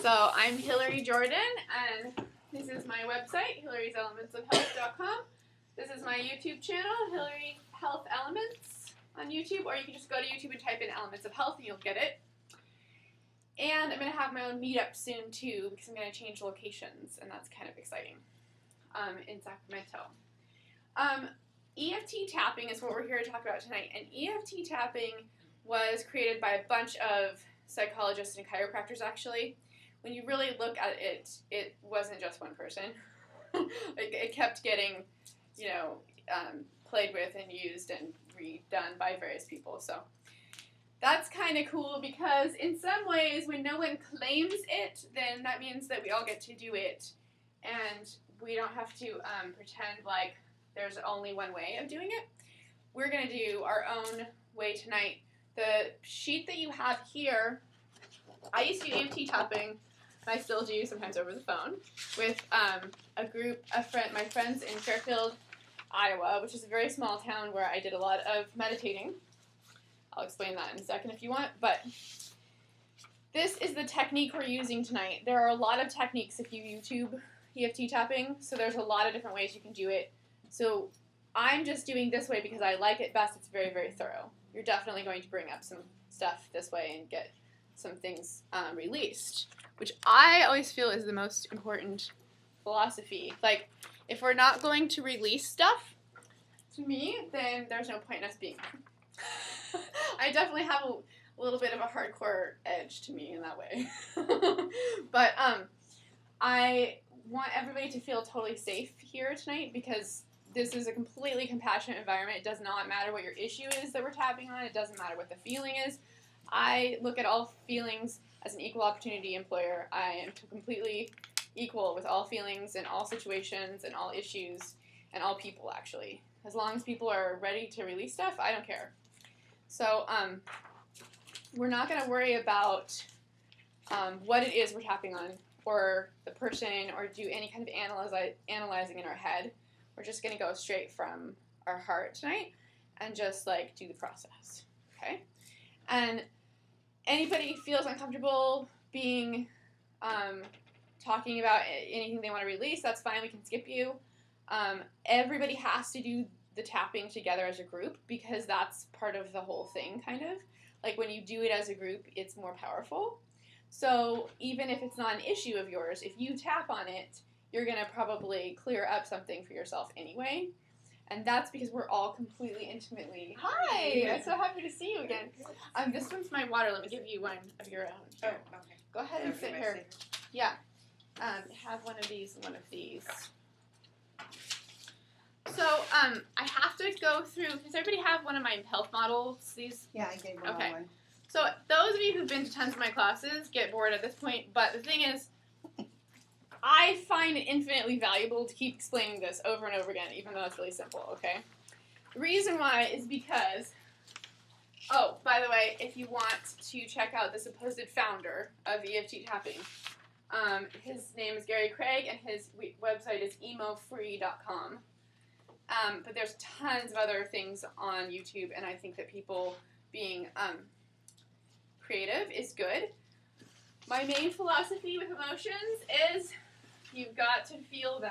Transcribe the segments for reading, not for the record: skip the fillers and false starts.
So I'm Hillary Jordan, and this is my website, hillary'selementsofhealth.com. This is my YouTube channel, Hillary Health Elements on YouTube, or you can just go to YouTube and type in Elements of Health and you'll get it. And I'm going to have my own meetup soon too, because I'm going to change locations, and that's kind of exciting, in Sacramento. EFT tapping is what we're here to talk about tonight, and EFT tapping was created by a bunch of psychologists and chiropractors, actually. When you really look at it, it wasn't just one person. It kept getting, played with and used and redone by various people. So that's kind of cool because in some ways, when no one claims it, then that means that we all get to do it. And we don't have to pretend like there's only one way of doing it. We're going to do our own way tonight. The sheet that you have here, I used to do EFT tapping, and I still do sometimes over the phone, with my friends in Fairfield, Iowa, which is a very small town where I did a lot of meditating. I'll explain that in a second if you want, but this is the technique we're using tonight. There are a lot of techniques if you YouTube EFT tapping, so there's a lot of different ways you can do it. So I'm just doing this way because I like it best. It's very, very thorough. You're definitely going to bring up some stuff this way and get some things released, which I always feel is the most important philosophy. Like, if we're not going to release stuff, to me, then there's no point in us being here. I definitely have a little bit of a hardcore edge to me in that way. But I want everybody to feel totally safe here tonight because this is a completely compassionate environment. It does not matter what your issue is that we're tapping on. It doesn't matter what the feeling is. I look at all feelings as an equal opportunity employer. I am completely equal with all feelings and all situations and all issues and all people, actually. As long as people are ready to release stuff, I don't care. So we're not going to worry about what it is we're tapping on or the person or do any kind of analyzing in our head. We're just going to go straight from our heart tonight and just do the process, okay? And anybody feels uncomfortable being talking about anything they want to release, that's fine. We can skip you. Everybody has to do the tapping together as a group because that's part of the whole thing, kind of. Like when you do it as a group, it's more powerful. So even if it's not an issue of yours, if you tap on it, you're going to probably clear up something for yourself anyway. And that's because we're all completely intimately... Hi! I'm so happy to see you again. This one's my water. Let me give you one of your own. Oh, okay. Go ahead and sit here. Yeah. Have one of these and one of these. So, I have to go through... Does everybody have one of my health models? These? Yeah, I gave one. Okay. So, those of you who've been to tons of my classes get bored at this point, but the thing is, I find it infinitely valuable to keep explaining this over and over again, even though it's really simple, okay? The reason why is because, oh, by the way, if you want to check out the supposed founder of EFT tapping, his name is Gary Craig, and his website is emofree.com. But there's tons of other things on YouTube, and I think that people being creative is good. My main philosophy with emotions is you've got to feel them.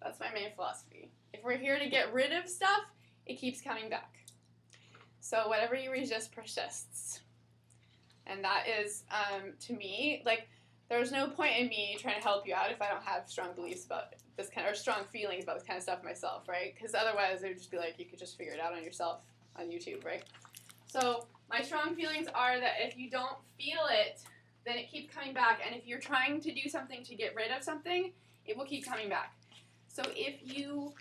That's my main philosophy. If we're here to get rid of stuff, it keeps coming back. So whatever you resist persists. And that is, to me, there's no point in me trying to help you out if I don't have strong beliefs about this kind of, or strong feelings about this kind of stuff myself, right? Because otherwise it would just be like, you could just figure it out on yourself on YouTube, right? So my strong feelings are that if you don't feel it, then it keeps coming back. And if you're trying to do something to get rid of something, it will keep coming back. So if you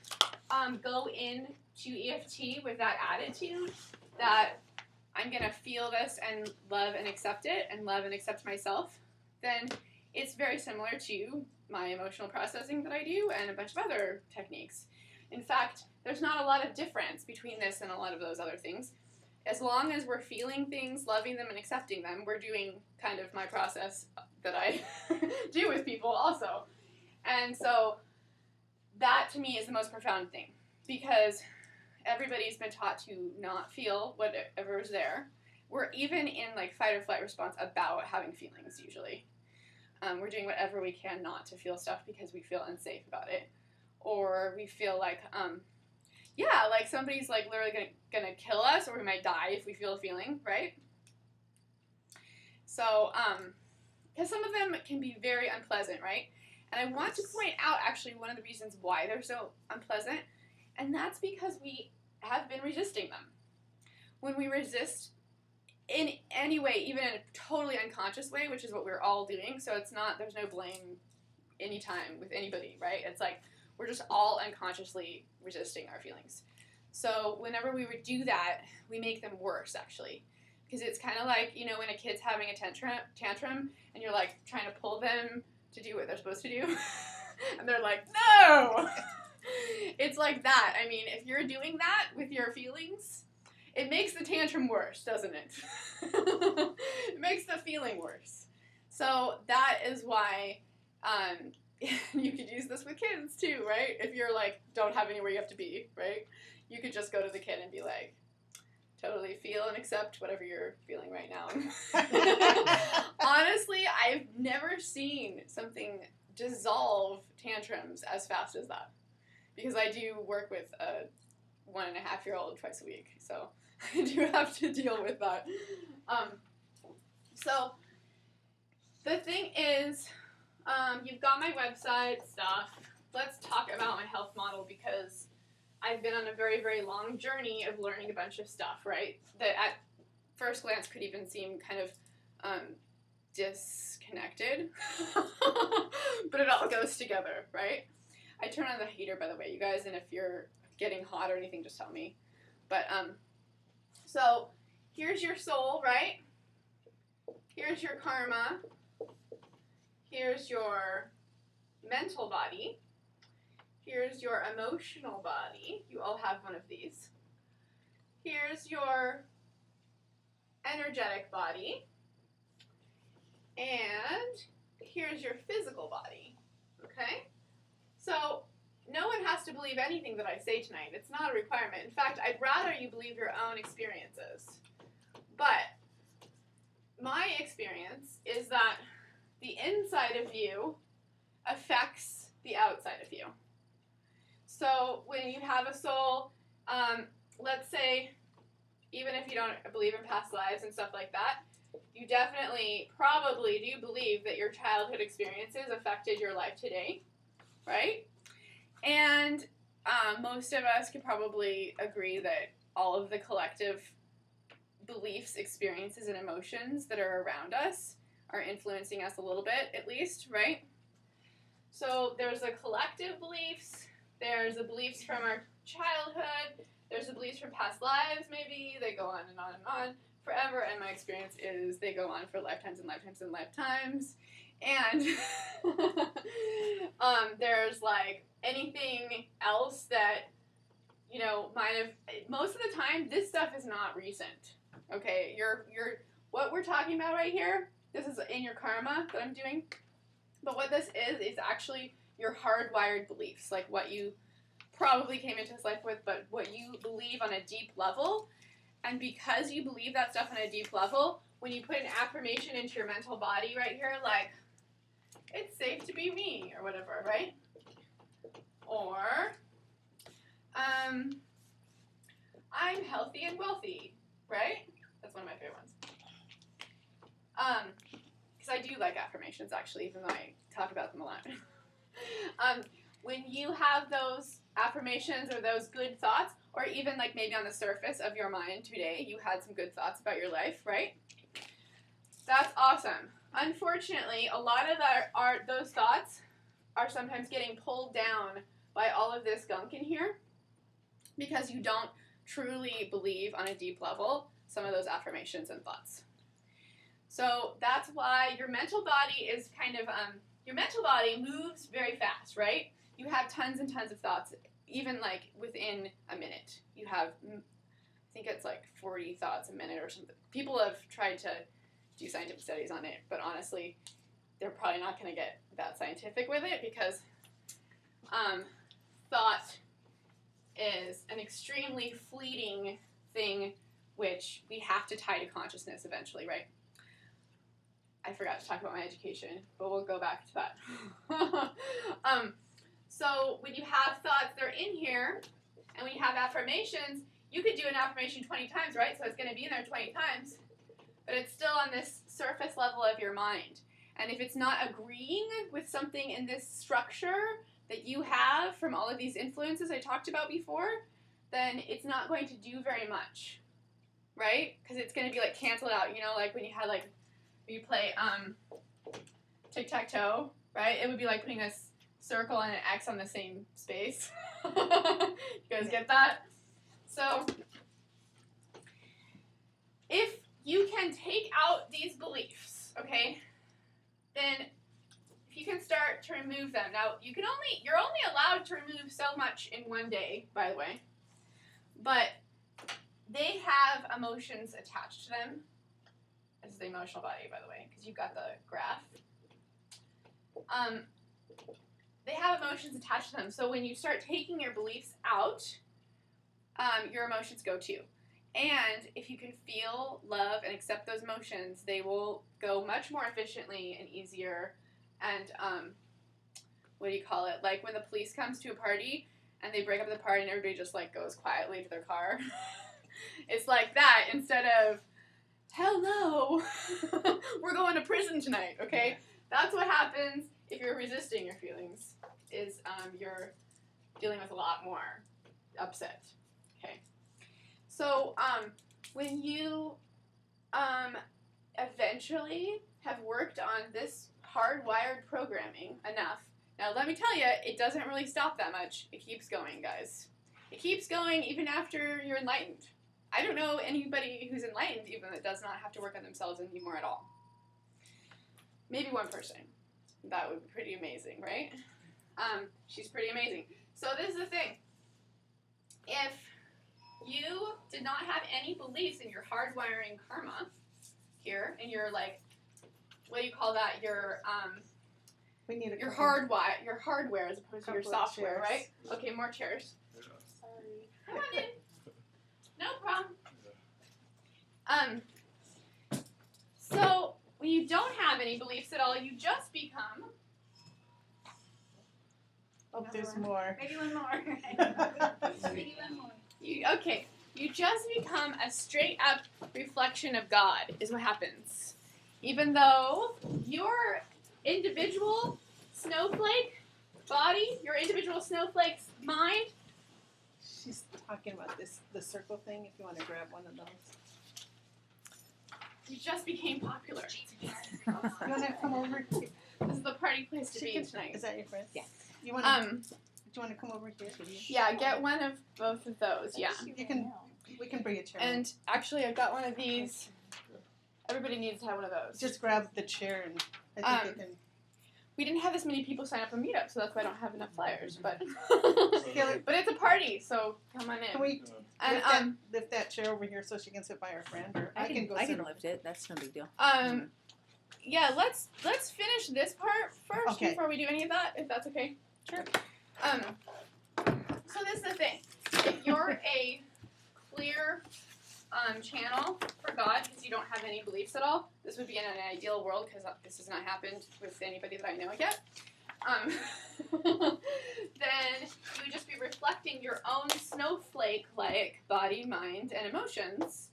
go into EFT with that attitude that I'm going to feel this and love and accept it and love and accept myself, then it's very similar to my emotional processing that I do and a bunch of other techniques. In fact, there's not a lot of difference between this and a lot of those other things. As long as we're feeling things, loving them, and accepting them, we're doing kind of my process that I do with people also. And so that, to me, is the most profound thing. Because everybody's been taught to not feel whatever is there. we're even in like fight or flight response about having feelings usually. We're doing whatever we can not to feel stuff because we feel unsafe about it. Or we feel like, like somebody's like literally gonna kill us, or we might die if we feel a feeling, right? So, because some of them can be very unpleasant, right? And I want to point out actually one of the reasons why they're so unpleasant, and that's because we have been resisting them. When we resist in any way, even in a totally unconscious way, which is what we're all doing, so there's no blame anytime with anybody, right? It's like we're just all unconsciously resisting our feelings. So whenever we would do that, we make them worse, actually. Because it's kind of like, when a kid's having a tantrum, and you're like trying to pull them to do what they're supposed to do, and they're like, no! It's like that. I mean, if you're doing that with your feelings, it makes the tantrum worse, doesn't it? It makes the feeling worse. So that is why you could use this with kids too, right? If you're like, don't have anywhere you have to be, right? You could just go to the kid and be like, totally feel and accept whatever you're feeling right now. Honestly, I've never seen something dissolve tantrums as fast as that. Because I do work with a 1.5-year-old twice a week, so I do have to deal with that. So the thing is, you've got my website stuff. Let's talk about my health model, because I've been on a very, very long journey of learning a bunch of stuff, right? That at first glance could even seem kind of disconnected, but it all goes together, right? I turn on the heater, by the way, you guys, and if you're getting hot or anything, just tell me. But, so here's your soul, right? Here's your karma. Here's your mental body. Here's your emotional body. You all have one of these. Here's your energetic body. And here's your physical body. Okay? So no one has to believe anything that I say tonight. It's not a requirement. In fact, I'd rather you believe your own experiences. But my experience is that the inside of you affects the outside of you. So when you have a soul, let's say, even if you don't believe in past lives and stuff like that, you definitely, probably do believe that your childhood experiences affected your life today, right? And most of us could probably agree that all of the collective beliefs, experiences, and emotions that are around us are influencing us a little bit, at least, right? So there's the collective beliefs, there's the beliefs from our childhood, there's the beliefs from past lives, maybe, they go on and on and on forever, and my experience is they go on for lifetimes and lifetimes and lifetimes. And there's like anything else that, might have, most of the time, this stuff is not recent. Okay, what we're talking about right here, this is in your karma that I'm doing, but what this is actually your hardwired beliefs, like what you probably came into this life with, but what you believe on a deep level. And because you believe that stuff on a deep level, when you put an affirmation into your mental body right here, like, it's safe to be me, or whatever, right? Or, I'm healthy and wealthy, right? That's one of my favorite ones. Because I do like affirmations, actually, even though I talk about them a lot. When you have those affirmations or those good thoughts, or even like maybe on the surface of your mind today, you had some good thoughts about your life, right? That's awesome. Unfortunately, a lot of those thoughts are sometimes getting pulled down by all of this gunk in here because you don't truly believe on a deep level some of those affirmations and thoughts. So that's why your mental body is kind of, your mental body moves very fast, right? You have tons and tons of thoughts, even like within a minute. You have, I think it's like 40 thoughts a minute or something. People have tried to do scientific studies on it, but honestly, they're probably not going to get that scientific with it because thought is an extremely fleeting thing which we have to tie to consciousness eventually, right? I forgot to talk about my education, but we'll go back to that. So when you have thoughts, they're in here, and when you have affirmations, you could do an affirmation 20 times, right? So it's going to be in there 20 times, but it's still on this surface level of your mind. And if it's not agreeing with something in this structure that you have from all of these influences I talked about before, then it's not going to do very much, right? Because it's going to be like canceled out, you know, like when you had like, you play tic-tac-toe, right? It would be like putting this circle and an X on the same space. You guys get that? So if you can take out these beliefs, okay, then if you can start to remove them. Now, you're only allowed to remove so much in one day, by the way, but they have emotions attached to them. This is the emotional body, by the way, because you've got the graph. They have emotions attached to them. So when you start taking your beliefs out, your emotions go too. And if you can feel, love, and accept those emotions, they will go much more efficiently and easier. And what do you call it? Like when the police comes to a party and they break up the party and everybody just like goes quietly to their car. It's like that instead of, hell no, we're going to prison tonight, okay? That's what happens if you're resisting your feelings, is you're dealing with a lot more upset, okay? So when you eventually have worked on this hardwired programming enough, now let me tell you, it doesn't really stop that much. It keeps going, guys. It keeps going even after you're enlightened. I don't know anybody who's enlightened even that does not have to work on themselves anymore at all. Maybe one person. That would be pretty amazing, right? She's pretty amazing. So this is the thing. If you did not have any beliefs in your hardwiring karma here, and your like, what do you call that? Your your hardware as opposed to your software, right? Okay, more chairs. Sorry. Come on in. No problem. So when you don't have any beliefs at all, you just become. Oh, there's more. Maybe one more. Maybe one more. You just become a straight up reflection of God, is what happens. Even though your individual snowflake body, your individual snowflake's mind. She's talking about the circle thing, if you want to grab one of those. You just became popular. You want to come over here? This is the party place to be tonight. Is that your friend? Yeah. You want to, do you want to come over here? Yeah, get one of both of those, yeah. We can bring a chair. And actually, I've got one of these. Everybody needs to have one of those. Just grab the chair and I think they can. We didn't have this many people sign up for Meetup, so that's why I don't have enough flyers. But but it's a party, so come on in. Can we and lift that chair over here so she can sit by her friend, or I can go. I sit can over. lift it. That's no big deal. Yeah, let's finish this part first Okay. before we do any of that, if that's okay. Sure. So this is the thing. If you're a clear channel for God, because you don't have any beliefs at all, this would be in an ideal world, because this has not happened with anybody that I know yet. Then you would just be reflecting your own snowflake-like body, mind, and emotions,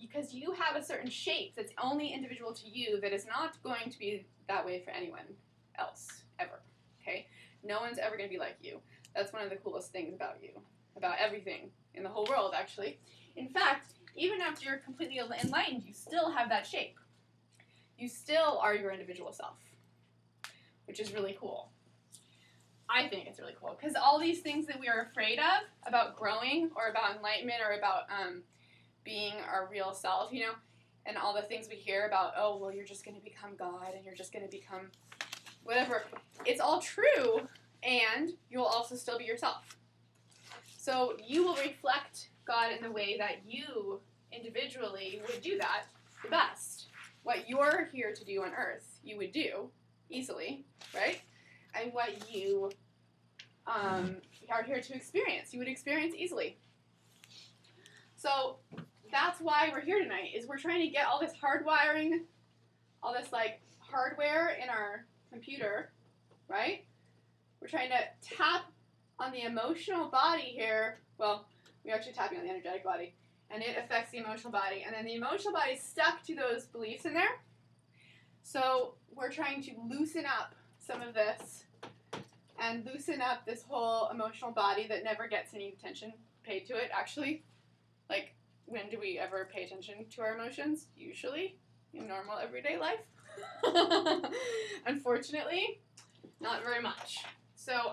because you have a certain shape that's only individual to you that is not going to be that way for anyone else, ever, okay? No one's ever going to be like you. That's one of the coolest things about you, about everything in the whole world, actually. In fact, even after you're completely enlightened, you still have that shape. You still are your individual self, which is really cool. I think it's really cool, because all these things that we are afraid of, about growing, or about enlightenment, or about being our real self, you know, and all the things we hear about, oh, well, you're just going to become God, and you're just going to become whatever. It's all true, and you'll also still be yourself. So you will reflect God in the way that you individually would do that the best. What you're here to do on earth, you would do easily, right? And what you are here to experience, you would experience easily. So that's why we're here tonight, is we're trying to get all this hardwiring, all this like hardware in our computer, right? We're trying to tap on the emotional body here. Well, we're actually tapping on the energetic body, and it affects the emotional body, and then the emotional body is stuck to those beliefs in there. So we're trying to loosen up some of this and loosen up this whole emotional body that never gets any attention paid to it, actually. Like, when do we ever pay attention to our emotions? Usually in normal everyday life. Unfortunately, not very much. So,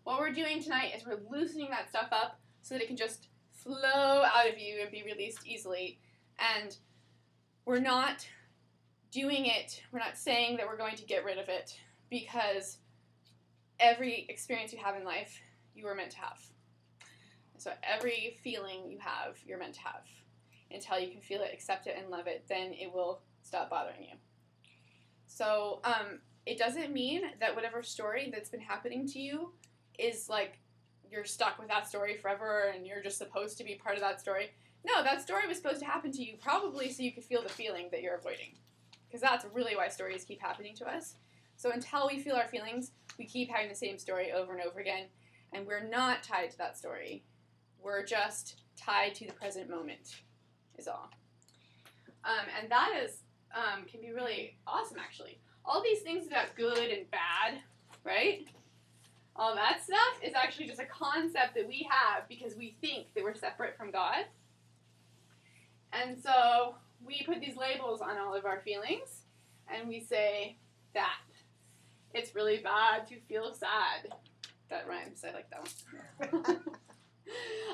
what we're doing tonight is we're loosening that stuff up so that it can just flow out of you and be released easily. And we're not doing it, we're not saying that we're going to get rid of it, because every experience you have in life, you were meant to have. So every feeling you have, you're meant to have. Until you can feel it, accept it, and love it, then it will stop bothering you. So it doesn't mean that whatever story that's been happening to you is like you're stuck with that story forever and you're just supposed to be part of that story. No, that story was supposed to happen to you probably so you could feel the feeling that you're avoiding. Because that's really why stories keep happening to us. So until we feel our feelings, we keep having the same story over and over again, and we're not tied to that story. We're just tied to the present moment, is all. And that is can be really awesome, actually. All these things about good and bad, right? All that stuff is actually just a concept that we have because we think that we're separate from God. And so we put these labels on all of our feelings, and we say that it's really bad to feel sad. That rhymes. I like that one.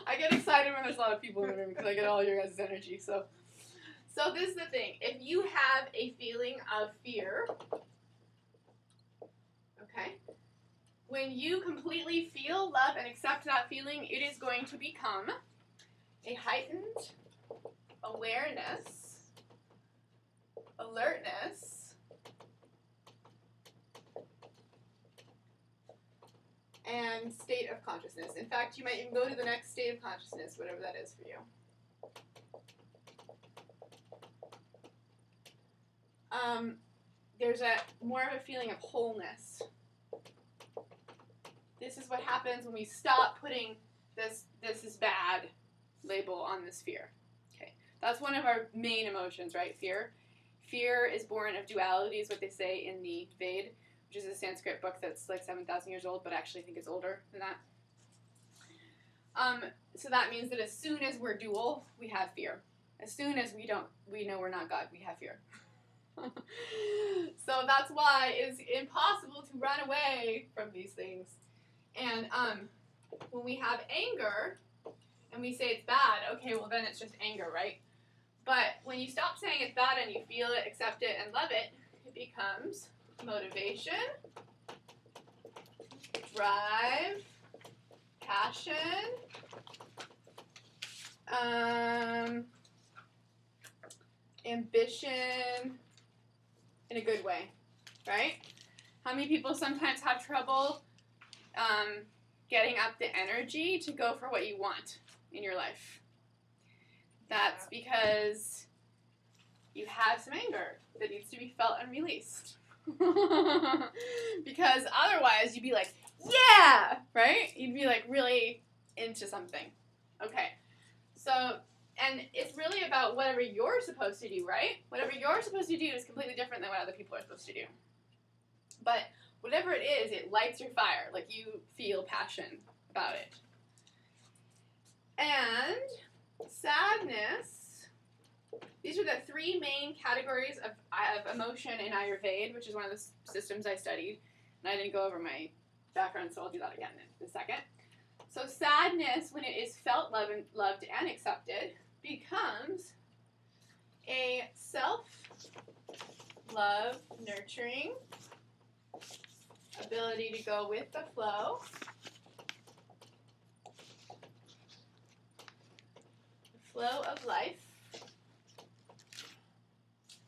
I get excited when there's a lot of people in the room because I get all your guys' energy. So this is the thing. If you have a feeling of fear, okay, when you completely feel, love, and accept that feeling, it is going to become a heightened awareness, alertness, and state of consciousness. In fact, you might even go to the next state of consciousness, whatever that is for you. There's more of a feeling of wholeness. This is what happens when we stop putting this is bad label on this fear. Okay, that's one of our main emotions, right? Fear. Fear is born of duality, is what they say in the Ved, which is a Sanskrit book that's like 7,000 years old, but I actually think it's older than that. So that means that as soon as we're dual, we have fear. As soon as we know we're not God, we have fear. So that's why it's impossible to run away from these things. And when we have anger, and we say it's bad, okay, well then it's just anger, right? But when you stop saying it's bad and you feel it, accept it, and love it, it becomes motivation, drive, passion, ambition, in a good way, right? How many people sometimes have trouble getting up the energy to go for what you want in your life? That's because you have some anger that needs to be felt and released. Because otherwise you'd be like, yeah, right? You'd be like really into something. Okay, so, and it's really about whatever you're supposed to do, right? Whatever you're supposed to do is completely different than what other people are supposed to do. But whatever it is, it lights your fire. Like you feel passion about it. And sadness, these are the three main categories of emotion in Ayurveda, which is one of the systems I studied. And I didn't go over my background, so I'll do that again in a second. So sadness, when it is felt, loved, and accepted, becomes a self-love, nurturing ability to go with the flow, the flow of life,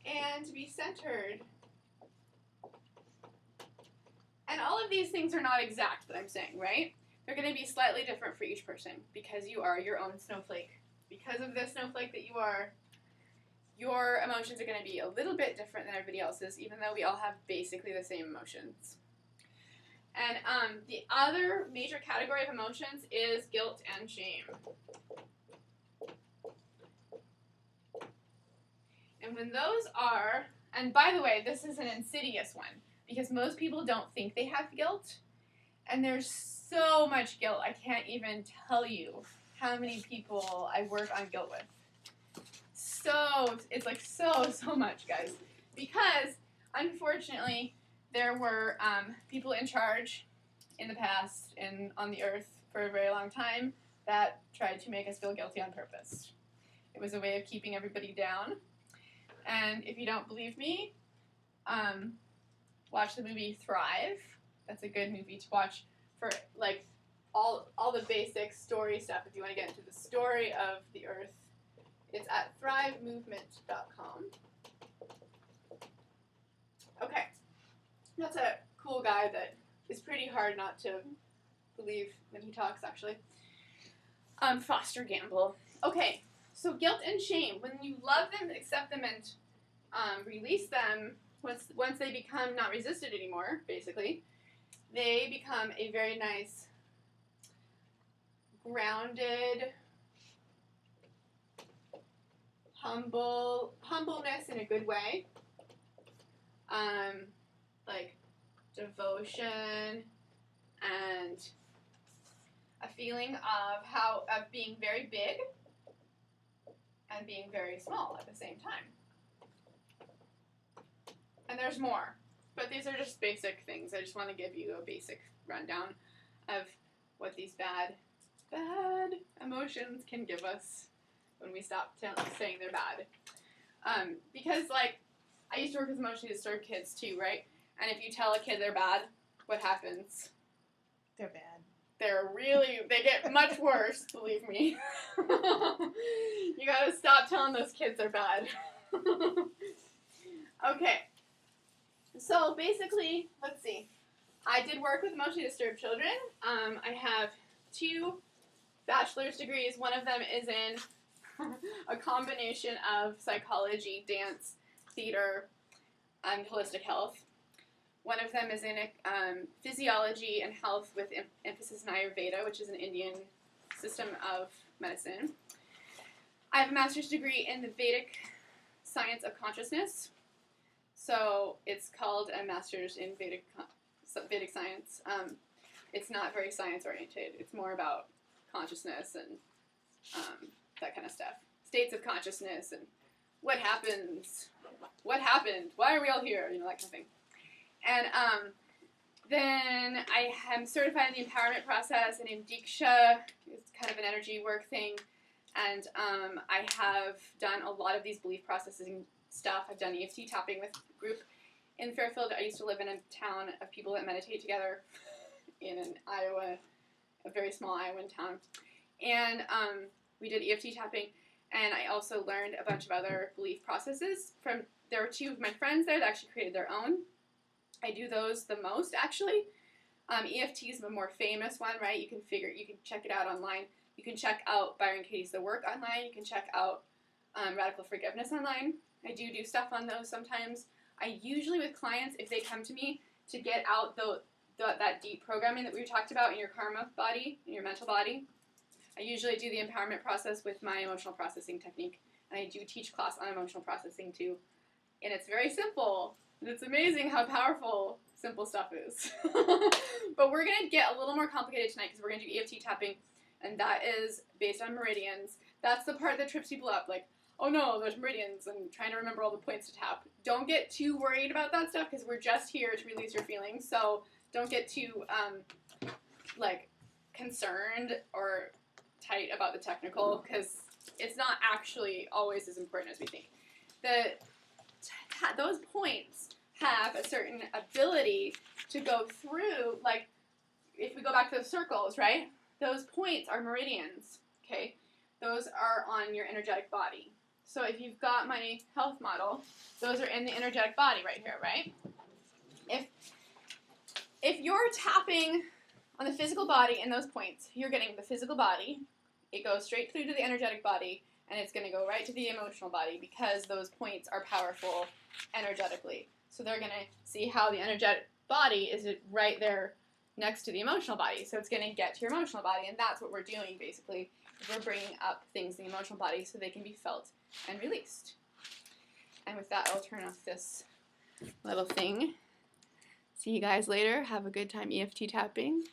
and to be centered. And all of these things are not exact that I'm saying, right? They're going to be slightly different for each person because you are your own snowflake. because of the snowflake that you are, your emotions are going to be a little bit different than everybody else's, even though we all have basically the same emotions. And the other major category of emotions is guilt and shame. And when those are, and by the way, this is an insidious one, because most people don't think they have guilt, and there's so much guilt, I can't even tell you how many people I work on guilt with. So, it's like so much, guys. Because, unfortunately, there were people in charge in the past and on the earth for a very long time that tried to make us feel guilty on purpose. It was a way of keeping everybody down. And if you don't believe me, watch the movie Thrive. That's a good movie to watch for like all the basic story stuff. If you want to get into the story of the earth, it's at thrivemovement.com. Okay, that's a cool guy that is pretty hard not to believe when he talks, actually. Foster Gamble. Okay, so guilt and shame. When you love them, accept them, and release them, once they become not resisted anymore, basically, they become a very nice, grounded, humbleness in a good way. Like devotion and a feeling of being very big and being very small at the same time. And there's more, but these are just basic things. I just want to give you a basic rundown of what these bad emotions can give us when we stop saying they're bad. Because, like, I used to work with emotionally disturbed kids too, right? And if you tell a kid they're bad, what happens? They're bad. They get much worse, believe me. You gotta stop telling those kids they're bad. Okay. So basically, let's see. I did work with emotionally disturbed children. I have 2 bachelor's degrees. One of them is in a combination of psychology, dance, theater, and holistic health. One of them is in physiology and health with emphasis in Ayurveda, which is an Indian system of medicine. I have a master's degree in the Vedic science of consciousness. So it's called a master's in Vedic science. It's not very science-oriented. It's more about consciousness and that kind of stuff. States of consciousness and what happened, why are we all here, that kind of thing. And then I am certified in the empowerment process and in Diksha. It's kind of an energy work thing. And I have done a lot of these belief processing stuff. I've done EFT tapping with a group in Fairfield. I used to live in a town of people that meditate together in Iowa, a very small Iowan town. And we did EFT tapping. And I also learned a bunch of other belief processes there were 2 of my friends there that actually created their own. I do those the most, actually. EFT is the more famous one, right? You can check it out online. You can check out Byron Katie's The Work online. You can check out Radical Forgiveness online. I do stuff on those sometimes. I usually, with clients, if they come to me to get out that deep programming that we talked about in your karma body, in your mental body, I usually do the empowerment process with my emotional processing technique. And I do teach class on emotional processing too. And it's very simple. And it's amazing how powerful simple stuff is. But we're going to get a little more complicated tonight because we're going to do EFT tapping. And that is based on meridians. That's the part that trips people up. Like, oh no, there's meridians and trying to remember all the points to tap. Don't get too worried about that stuff because we're just here to release your feelings. So don't get too, concerned or tight about the technical because it's not actually always as important as we think. Those points have a certain ability to go through, like, if we go back to the circles, right? Those points are meridians, okay? Those are on your energetic body. So if you've got my health model, those are in the energetic body right here, right? If you're tapping on the physical body in those points, you're getting the physical body it goes straight through to the energetic body, and it's going to go right to the emotional body because those points are powerful energetically. So they're going to see how the energetic body is right there next to the emotional body. So it's going to get to your emotional body, and that's what we're doing basically. We're bringing up things in the emotional body so they can be felt and released. And with that, I'll turn off this little thing. See you guys later. Have a good time EFT tapping.